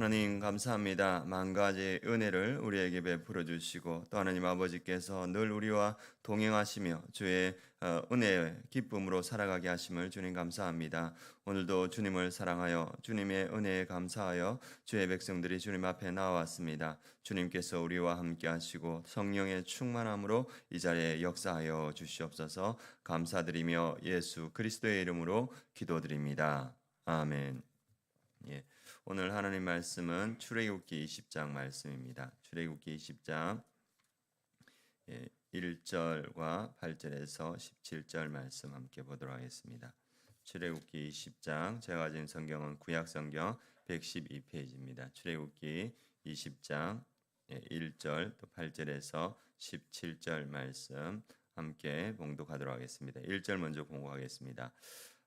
하나님 감사합니다. 만 가지 은혜를 우리에게 베풀어 주시고 또 하나님 아버지께서 늘 우리와 동행하시며 주의 은혜의 기쁨으로 살아가게 하심을 주님 감사합니다. 오늘도 주님을 사랑하여 주님의 은혜에 감사하여 주의 백성들이 주님 앞에 나왔습니다. 주님께서 우리와 함께 하시고 성령의 충만함으로 이 자리에 역사하여 주시옵소서. 감사드리며 예수 그리스도의 이름으로 기도드립니다. 아멘. 예, 오늘 하나님 말씀은 출애굽기 20장 말씀입니다. 출애굽기 20장 1절과 8절에서 17절 말씀 함께 보도록 하겠습니다. 출애굽기 20장, 제가 가진 성경은 구약 성경 112페이지입니다. 출애굽기 20장 1절 또 8절에서 17절 말씀 함께 봉독하도록 하겠습니다. 1절 먼저 공부하겠습니다.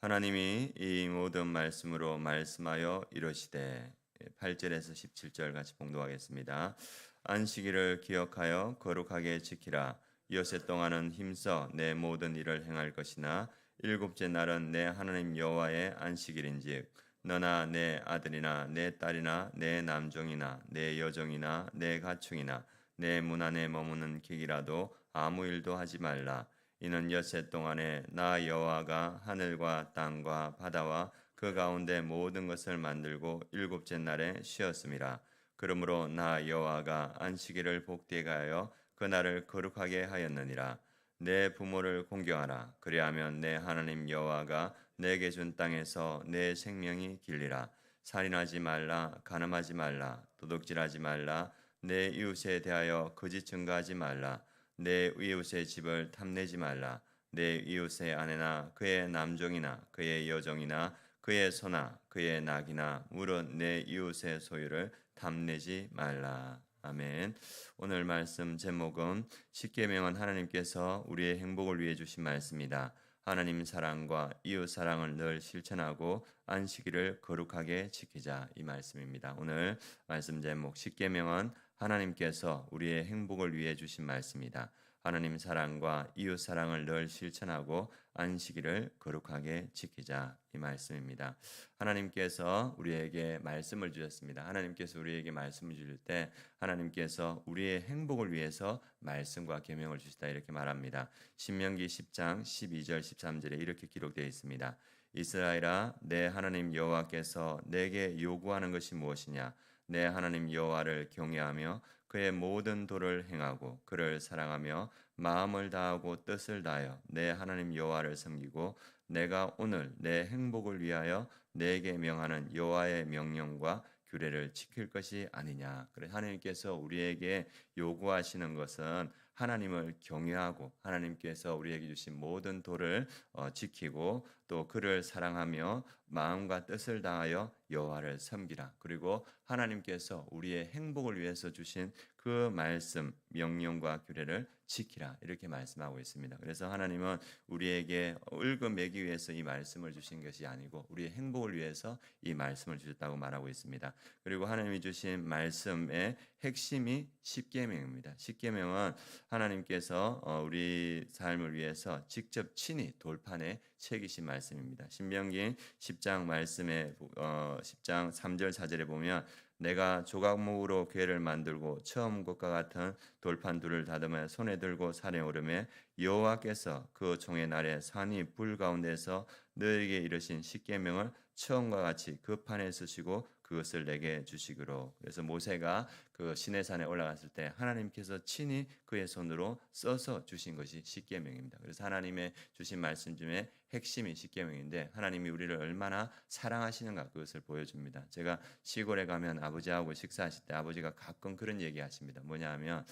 하나님이 이 모든 말씀으로 말씀하여 이르시되 8절에서 17절 같이 봉독하겠습니다. 안식일을 기억하여 거룩하게 지키라. 엿새 동안은 힘써 내 모든 일을 행할 것이나 일곱째 날은 내 하나님 여호와의 안식일인즉 너나 내 아들이나 내 딸이나 내 남종이나 내 여종이나 내 가축이나 내 문 안에 머무는 객이라도 아무 일도 하지 말라. 이는 엿새 동안에 나 여호와가 하늘과 땅과 바다와 그 가운데 모든 것을 만들고 일곱째 날에 쉬었음이라. 그러므로 나 여호와가 안식일을 복되게 하여 그날을 거룩하게 하였느니라. 내 부모를 공경하라. 그리하면 내 하나님 여호와가 내게 준 땅에서 내 생명이 길리라. 살인하지 말라. 간음하지 말라. 도둑질하지 말라. 내 이웃에 대하여 거짓 증거하지 말라. 내 이웃의 집을 탐내지 말라. 내 이웃의 아내나 그의 남종이나 그의 여종이나 그의 소나 그의 낙이나 물은 내 이웃의 소유를 탐내지 말라. 아멘. 오늘 말씀 제목은 십계명은 하나님께서 우리의 행복을 위해 주신 말씀이다. 하나님 사랑과 이웃 사랑을 늘 실천하고 안식일을 거룩하게 지키자, 이 말씀입니다. 오늘 말씀 제목 십계명은 하나님께서 우리의 행복을 위해 주신 말씀이다. 하나님 사랑과 이웃 사랑을 늘 실천하고 안식일을 거룩하게 지키자, 이 말씀입니다. 하나님께서 우리에게 말씀을 주셨습니다. 하나님께서 우리에게 말씀을 주실 때 하나님께서 우리의 행복을 위해서 말씀과 계명을 주시다, 이렇게 말합니다. 신명기 10장 12절 13절에 이렇게 기록되어 있습니다. 이스라엘아, 내 하나님 여호와께서 내게 요구하는 것이 무엇이냐? 내 하나님 여호와를 경외하며 그의 모든 도를 행하고 그를 사랑하며 마음을 다하고 뜻을 다하여 내 하나님 여호와를 섬기고 내가 오늘 내 행복을 위하여 내게 명하는 여호와의 명령과 규례를 지킬 것이 아니냐. 그래서 하나님께서 우리에게 요구하시는 것은 하나님을 경외하고 하나님께서 우리에게 주신 모든 도를 지키고 또 그를 사랑하며 마음과 뜻을 다하여 여호와를 섬기라. 그리고 하나님께서 우리의 행복을 위해서 주신 그 말씀, 명령과 규례를 지키라, 이렇게 말씀하고 있습니다. 그래서 하나님은 우리에게 을금 매기 위해서 이 말씀을 주신 것이 아니고 우리의 행복을 위해서 이 말씀을 주셨다고 말하고 있습니다. 그리고 하나님이 주신 말씀의 핵심이 십계명입니다. 십계명은 하나님께서 우리 삶을 위해서 직접 친히 돌판에 새기신 말씀입니다. 신명기 10장 말씀에 10장 3절 4절에 보면 내가 조각목으로 궤를 만들고 처음 것과 같은 돌판 둘을 다듬어 손에 들고 산에 오르매 여호와께서 그 종의 날에 산이 불 가운데서 너에게 이르신 십계명을 처음과 같이 그 판에 쓰시고 그것을 내게 주시기로. 그래서 모세가 그 시내산에 올라갔을 때 하나님께서 친히 그의 손으로 써서 주신 것이 십계명입니다. 그래서 하나님의 주신 말씀 중에 핵심이 십계명인데 하나님이 우리를 얼마나 사랑하시는가 그것을 보여줍니다. 제가 시골에 가면 아버지하고 식사하실 때 아버지가 가끔 그런 얘기 하십니다. 뭐냐 하면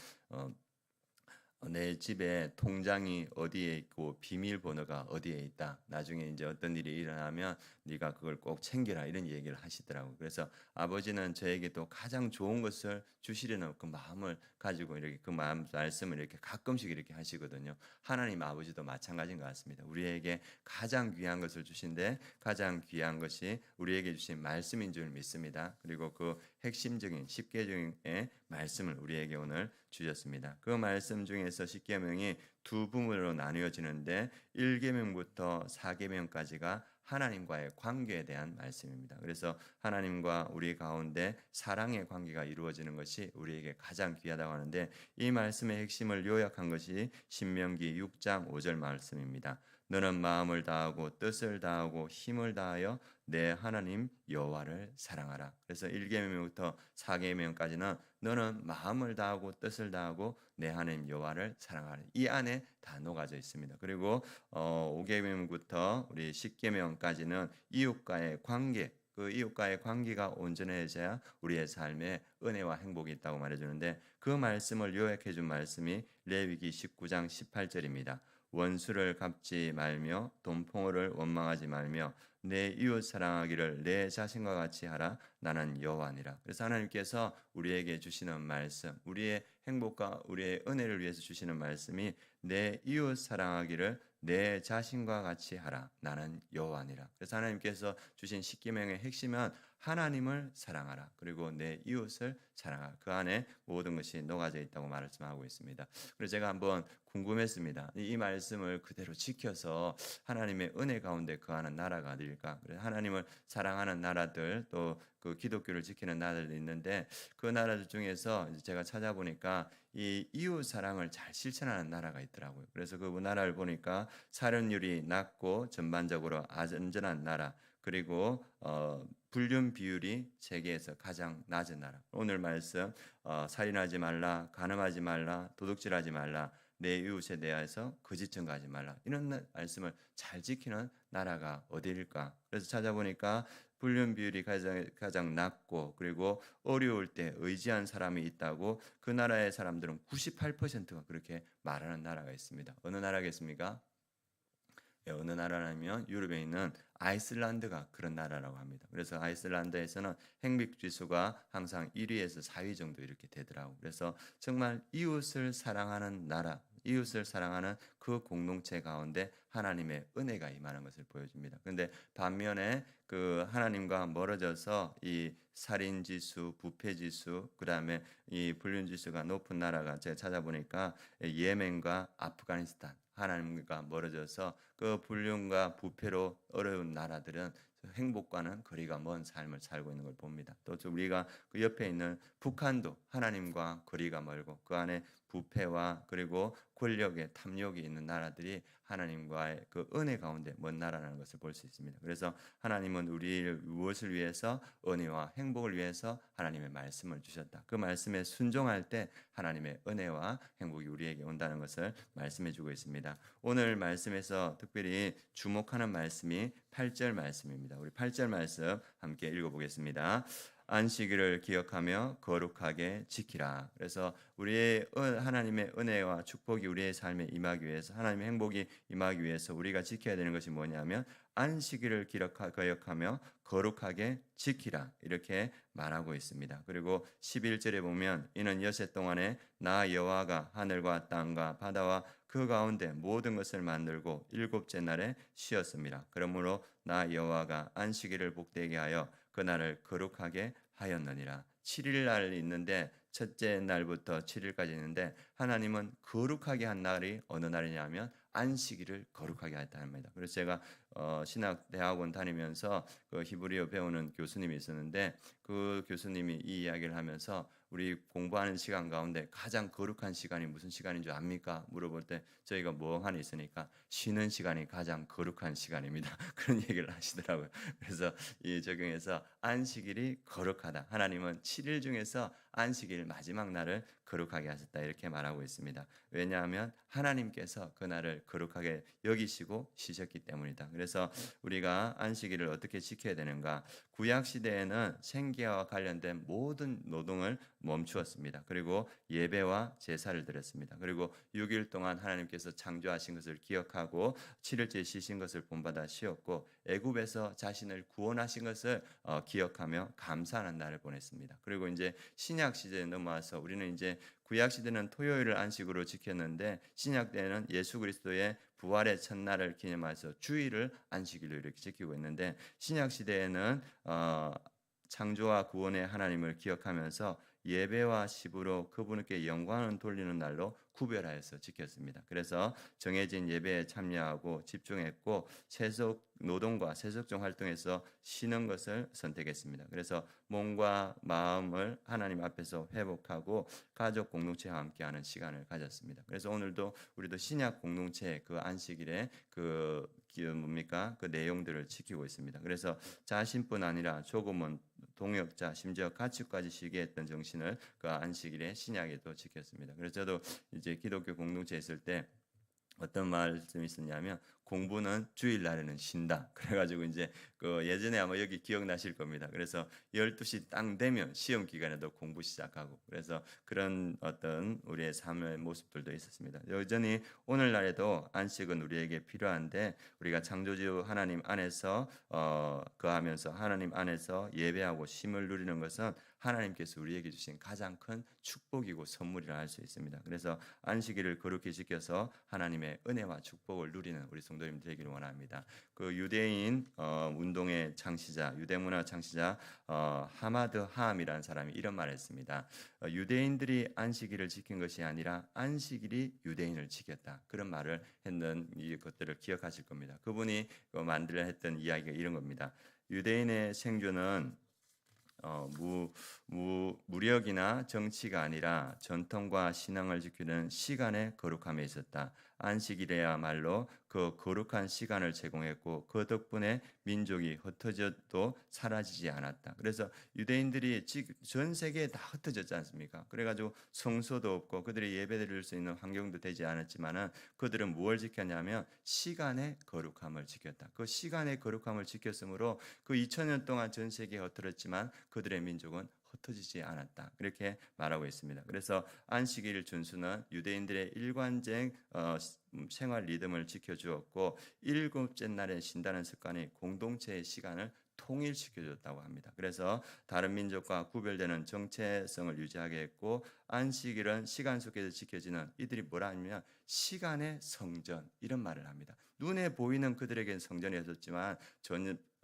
내 집에 통장이 어디에 있고 비밀번호가 어디에 있다. 나중에 이제 어떤 일이 일어나면 네가 그걸 꼭 챙겨라, 이런 얘기를 하시더라고요. 그래서 아버지는 저에게 또 가장 좋은 것을 주시려는 그 마음을 가지고 이렇게 그 말씀을 이렇게 가끔씩 이렇게 하시거든요. 하나님 아버지도 마찬가지인 것 같습니다. 우리에게 가장 귀한 것을 주신데 가장 귀한 것이 우리에게 주신 말씀인 줄 믿습니다. 그리고 그 핵심적인 십계명의 말씀을 우리에게 오늘 주셨습니다. 그 말씀 중에서 십계명이 두 부분으로 나뉘어지는데 1계명부터 4계명까지가 하나님과의 관계에 대한 말씀입니다. 그래서 하나님과 우리 가운데 사랑의 관계가 이루어지는 것이 우리에게 가장 귀하다고 하는데, 이 말씀의 핵심을 요약한 것이 신명기 6장 5절 말씀입니다. 너는 마음을 다하고 뜻을 다하고 힘을 다하여 내 하나님 여호와를 사랑하라. 그래서 1계명부터 4계명까지는 너는 마음을 다하고 뜻을 다하고 내 하나님 여호와를 사랑하라. 이 안에 다 녹아져 있습니다. 그리고 5계명부터 우리 10계명까지는 이웃과의 관계, 그 이웃과의 관계가 온전해져야 우리의 삶에 은혜와 행복이 있다고 말해주는데, 그 말씀을 요약해 준 말씀이 레위기 19장 18절입니다. 원수를 갚지 말며 돈봉어를 원망하지 말며 내 이웃 사랑하기를 내 자신과 같이 하라. 나는 여호와니라. 그래서 하나님께서 우리에게 주시는 말씀, 우리의 행복과 우리의 은혜를 위해서 주시는 말씀이 내 이웃 사랑하기를 내 자신과 같이 하라. 나는 여호와니라. 그래서 하나님께서 주신 십계명의 핵심은 하나님을 사랑하라. 그리고 내 이웃을 사랑하라. 그 안에 모든 것이 녹아져 있다고 말씀하고 있습니다. 그래서 제가 한번 궁금했습니다. 이 말씀을 그대로 지켜서 하나님의 은혜 가운데 거하는 나라가 어디일까? 그래서 하나님을 사랑하는 나라들, 또 그 기독교를 지키는 나라들도 있는데, 그 나라들 중에서 제가 찾아보니까 이 이웃 사랑을 잘 실천하는 나라가 있더라고요. 그래서 그 나라를 보니까 살인율이 낮고 전반적으로 안전한 나라, 그리고 불륜 비율이 세계에서 가장 낮은 나라. 오늘 말씀 살인하지 말라, 간음하지 말라, 도둑질하지 말라, 내 이웃에 대해서 거짓 증거하지 말라, 이런 말씀을 잘 지키는 나라가 어디일까? 그래서 찾아보니까 불륜 비율이 가장 낮고, 그리고 어려울 때 의지한 사람이 있다고 그 나라의 사람들은 98%가 그렇게 말하는 나라가 있습니다. 어느 나라겠습니까? 어느 나라냐면 유럽에 있는 아이슬란드가 그런 나라라고 합니다. 그래서 아이슬란드에서는 행복 지수가 항상 1위에서 4위 정도 이렇게 되더라고요. 그래서 정말 이웃을 사랑하는 나라, 이웃을 사랑하는 그 공동체 가운데 하나님의 은혜가 임하는 것을 보여줍니다. 그런데 반면에 그 하나님과 멀어져서 이 살인 지수, 부패 지수, 그다음에 이 불륜 지수가 높은 나라가 제가 찾아보니까 예멘과 아프가니스탄, 하나님과 멀어져서 그 불륜과 부패로 어려운 나라들은 행복과는 거리가 먼 삶을 살고 있는 걸 봅니다. 또 우리가 그 옆에 있는 북한도 하나님과 거리가 멀고 그 안에 부패와 그리고 권력의 탐욕이 있는 나라들이 하나님과의 그 은혜 가운데 먼 나라라는 것을 볼 수 있습니다. 그래서 하나님은 우리를 무엇을 위해서, 은혜와 행복을 위해서 하나님의 말씀을 주셨다. 그 말씀에 순종할 때 하나님의 은혜와 행복이 우리에게 온다는 것을 말씀해 주고 있습니다. 오늘 말씀에서 특별히 주목하는 말씀이 8절 말씀입니다. 우리 8절 말씀 함께 읽어보겠습니다. 안식일을 기억하며 거룩하게 지키라. 그래서 우리의 하나님의 은혜와 축복이 우리의 삶에 임하기 위해서, 하나님의 행복이 임하기 위해서 우리가 지켜야 되는 것이 뭐냐면 안식일을 기억하며 거룩하게 지키라, 이렇게 말하고 있습니다. 그리고 11절에 보면 이는 여세 동안에 나 여호와가 하늘과 땅과 바다와 그 가운데 모든 것을 만들고 일곱째 날에 쉬었습니다. 그러므로 나 여호와가 안식일을 복되게 하여 그날을 거룩하게 하였느니라. 7일 날 있는데 첫째 날부터 7일까지 있는데 하나님은 거룩하게 한 날이 어느 날이냐면 안식일을 거룩하게 했다는 말입니다. 그래서 제가 신학 대학원 다니면서 그 히브리어 배우는 교수님이 있었는데 그 교수님이 이 이야기를 하면서 우리 공부하는 시간 가운데 가장 거룩한 시간이 무슨 시간인 줄 압니까? 물어볼 때 저희가 멍하니 있으니까 쉬는 시간이 가장 거룩한 시간입니다. 그런 얘기를 하시더라고요. 그래서 이 적용해서 안식일이 거룩하다. 하나님은 7일 중에서 안식일 마지막 날을 거룩하게 하셨다, 이렇게 말하고 있습니다. 왜냐하면 하나님께서 그 날을 거룩하게 여기시고 쉬셨기 때문이다. 그래서 우리가 안식일을 어떻게 지켜야 되는가? 구약 시대에는 생계와 관련된 모든 노동을 멈추었습니다. 그리고 예배와 제사를 드렸습니다. 그리고 6일 동안 하나님께서 창조하신 것을 기억하고 7일째 쉬신 것을 본받아 쉬었고 애굽에서 자신을 구원하신 것을 기억하며 감사하는 날을 보냈습니다. 그리고 이제 신약 시대에 넘어와서 우리는 이제 구약 시대는 토요일을 안식으로 지켰는데 신약 때는 예수 그리스도의 부활의 첫날을 기념해서 주일을 안식일로 이렇게 지키고 있는데, 신약 시대에는 창조와 구원의 하나님을 기억하면서 예배와 시부로 그분께 영광을 돌리는 날로 구별하여서 지켰습니다. 그래서 정해진 예배에 참여하고 집중했고 세속 노동과 세속적 활동에서 쉬는 것을 선택했습니다. 그래서 몸과 마음을 하나님 앞에서 회복하고 가족 공동체와 함께하는 시간을 가졌습니다. 그래서 오늘도 우리도 신약 공동체 그 안식일에 뭡니까? 그 내용들을 지키고 있습니다. 그래서 자신뿐 아니라 조금은 동역자 심지어 가축까지 쉬게 했던 정신을 그 안식일에 신약에도 지켰습니다. 그래서 저도 이제 기독교 공동체에 있을 때 어떤 말씀이 있었냐면 공부는 주일날에는 쉰다. 그래가지고 이제 그 예전에 아마 여기 기억나실 겁니다. 그래서 12시 딱 되면 시험 기간에도 공부 시작하고 그래서 그런 어떤 우리의 삶의 모습들도 있었습니다. 여전히 오늘날에도 안식은 우리에게 필요한데 우리가 창조주 하나님 안에서 거하면서 하나님 안에서 예배하고 쉼을 누리는 것은 하나님께서 우리에게 주신 가장 큰 축복이고 선물이라 할 수 있습니다. 그래서 안식일을 거룩히 지켜서 하나님의 은혜와 축복을 누리는 우리 성도님 되기를 원합니다. 그 유대인 운동의 창시자, 유대문화 창시자 하마드 하암이라는 사람이 이런 말을 했습니다. 유대인들이 안식일을 지킨 것이 아니라 안식일이 유대인을 지켰다. 그런 말을 했는 이 것들을 기억하실 겁니다. 그분이 만들어 했던 이야기가 이런 겁니다. 유대인의 생존은 무력이나 정치가 아니라 전통과 신앙을 지키는 시간의 거룩함에 있었다. 안식일이야말로 그 거룩한 시간을 제공했고 그 덕분에 민족이 흩어져도 사라지지 않았다. 그래서 유대인들이 전 세계에 다 흩어졌지 않습니까? 그래가지고 성소도 없고 그들이 예배드릴 수 있는 환경도 되지 않았지만은 그들은 무엇을 지켰냐면 시간의 거룩함을 지켰다. 그 시간의 거룩함을 지켰으므로 그 2000년 동안 전 세계에 흩어졌지만 그들의 민족은 흩어지지 않았다. 이렇게 말하고 있습니다. 그래서 안식일 준수는 유대인들의 일관된 생활 리듬을 지켜주었고 일곱째 날에 쉰다는 습관이 공동체의 시간을 통일시켜줬다고 합니다. 그래서 다른 민족과 구별되는 정체성을 유지하게 했고 안식일은 시간 속에서 지켜지는 이들이 뭐라 하냐면 시간의 성전 이런 말을 합니다. 눈에 보이는 그들에겐 성전이었지만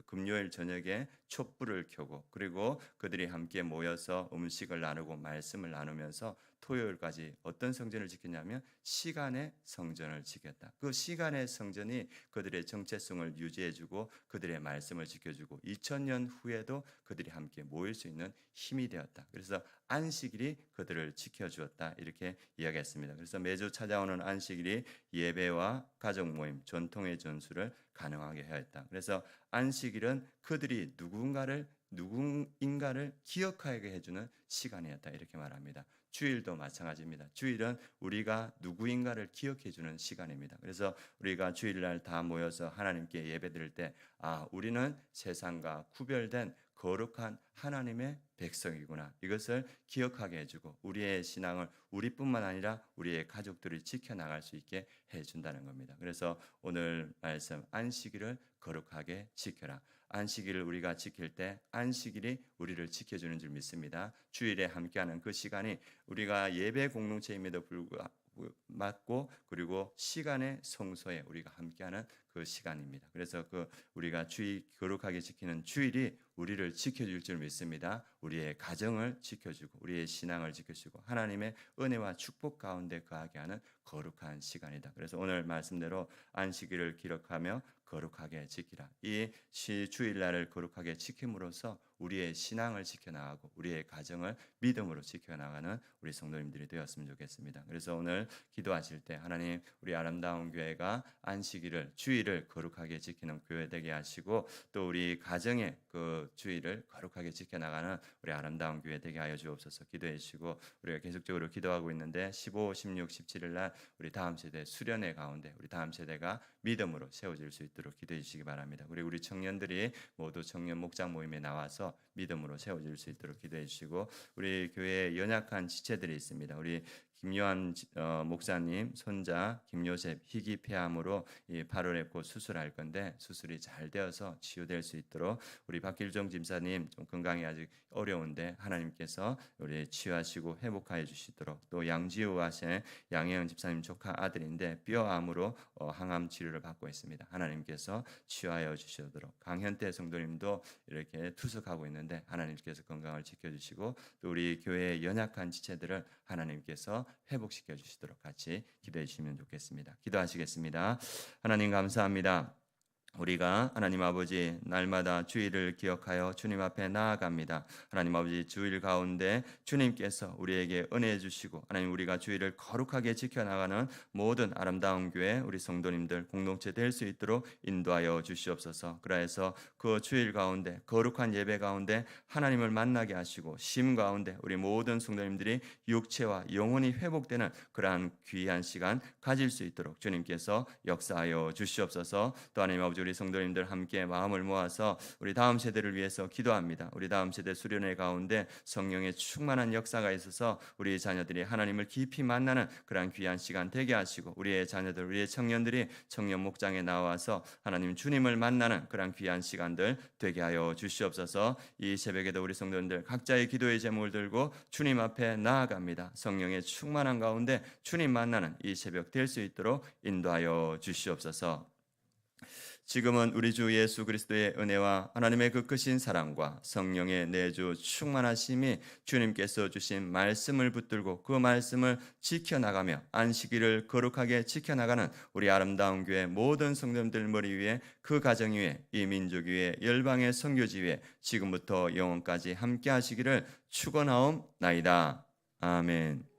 금요일 저녁에 촛불을 켜고 그리고 그들이 함께 모여서 음식을 나누고 말씀을 나누면서 토요일까지 어떤 성전을 지켰냐면 시간의 성전을 지켰다. 그 시간의 성전이 그들의 정체성을 유지해주고 그들의 말씀을 지켜주고 2000년 후에도 그들이 함께 모일 수 있는 힘이 되었다. 그래서 안식일이 그들을 지켜주었다. 이렇게 이야기했습니다. 그래서 매주 찾아오는 안식일이 예배와 가족 모임, 전통의 전수를 가능하게 하였다. 그래서 안식일은 그들이 누군가를 기억하게 해주는 시간이었다. 이렇게 말합니다. 주일도 마찬가지입니다. 주일은 우리가 누구인가를 기억해주는 시간입니다. 그래서 우리가 주일날 다 모여서 하나님께 예배드릴 때 우리는 세상과 구별된 거룩한 하나님의 백성이구나. 이것을 기억하게 해주고 우리의 신앙을 우리뿐만 아니라 우리의 가족들이 지켜나갈 수 있게 해준다는 겁니다. 그래서 오늘 말씀 안식일을 거룩하게 지켜라. 안식일을 우리가 지킬 때 안식일이 우리를 지켜주는 줄 믿습니다. 주일에 함께하는 그 시간이 우리가 예배 공동체임에도 불구하고 맞고 그리고 시간의 성소에 우리가 함께하는 그 시간입니다. 그래서 우리가 주일 거룩하게 지키는 주일이 우리를 지켜줄 줄 믿습니다. 우리의 가정을 지켜주고 우리의 신앙을 지켜주고 하나님의 은혜와 축복 가운데 거하게 하는 거룩한 시간이다. 그래서 오늘 말씀대로 안식일을 기록하며 거룩하게 지키라. 이 주일날을 거룩하게 지킴으로써 우리의 신앙을 지켜나가고 우리의 가정을 믿음으로 지켜나가는 우리 성도님들이 되었으면 좋겠습니다. 그래서 오늘 기도하실 때 하나님 우리 아름다운 교회가 안식일을 주일을 거룩하게 지키는 교회 되게 하시고 또 우리 가정의 그 주일을 거룩하게 지켜나가는 우리 아름다운 교회 되게 하여 주옵소서. 기도해 주시고 우리가 계속적으로 기도하고 있는데 15, 16, 17일 날 우리 다음 세대 수련회 가운데 우리 다음 세대가 믿음으로 세워질 수 있도록 기도해 주시기 바랍니다. 우리 청년들이 모두 청년 목장 모임에 나와서 믿음으로 세워질 수 있도록 기도해 주시고 우리 교회에 연약한 지체들이 있습니다. 우리 김요한 목사님 손자 김요셉 희귀 폐암으로 8월에 곧 수술할 건데 수술이 잘 되어서 치유될 수 있도록 우리 박길종 집사님 좀 건강이 아직 어려운데 하나님께서 우리 치유하시고 회복하여 주시도록 또 양지우 하신 양혜영 집사님 조카 아들인데 뼈암으로 항암 치료를 받고 있습니다. 하나님께서 치유하여 주시도록 강현태 성도님도 이렇게 투숙하고 있는데 하나님께서 건강을 지켜주시고 또 우리 교회의 연약한 지체들을 하나님께서 회복시켜 주시도록 같이 기도해 주시면 좋겠습니다. 기도하시겠습니다. 하나님 감사합니다. 우리가 하나님 아버지 날마다 주일을 기억하여 주님 앞에 나아갑니다. 하나님 아버지 주일 가운데 주님께서 우리에게 은혜 주시고 하나님 우리가 주일을 거룩하게 지켜나가는 모든 아름다운 교회 우리 성도님들 공동체 될 수 있도록 인도하여 주시옵소서. 그래서 그 주일 가운데 거룩한 예배 가운데 하나님을 만나게 하시고 심 가운데 우리 모든 성도님들이 육체와 영혼이 회복되는 그러한 귀한 시간 가질 수 있도록 주님께서 역사하여 주시옵소서. 또 하나님 아버지 우리 성도님들 함께 마음을 모아서 우리 다음 세대를 위해서 기도합니다. 우리 다음 세대 수련회 가운데 성령의 충만한 역사가 있어서 우리 자녀들이 하나님을 깊이 만나는 그러한 귀한 시간 되게 하시고 우리의 자녀들, 우리의 청년들이 청년 목장에 나와서 하나님 주님을 만나는 그러한 귀한 시간들 되게 하여 주시옵소서. 이 새벽에도 우리 성도님들 각자의 기도의 제목을 들고 주님 앞에 나아갑니다. 성령의 충만한 가운데 주님 만나는 이 새벽 될 수 있도록 인도하여 주시옵소서. 지금은 우리 주 예수 그리스도의 은혜와 하나님의 그 크신 사랑과 성령의 내주 충만하심이 주님께서 주신 말씀을 붙들고 그 말씀을 지켜나가며 안식일을 거룩하게 지켜나가는 우리 아름다운 교회 모든 성도님들 머리 위에 그 가정 위에 이 민족 위에 열방의 선교지 위에 지금부터 영원까지 함께 하시기를 축원하옵나이다. 아멘.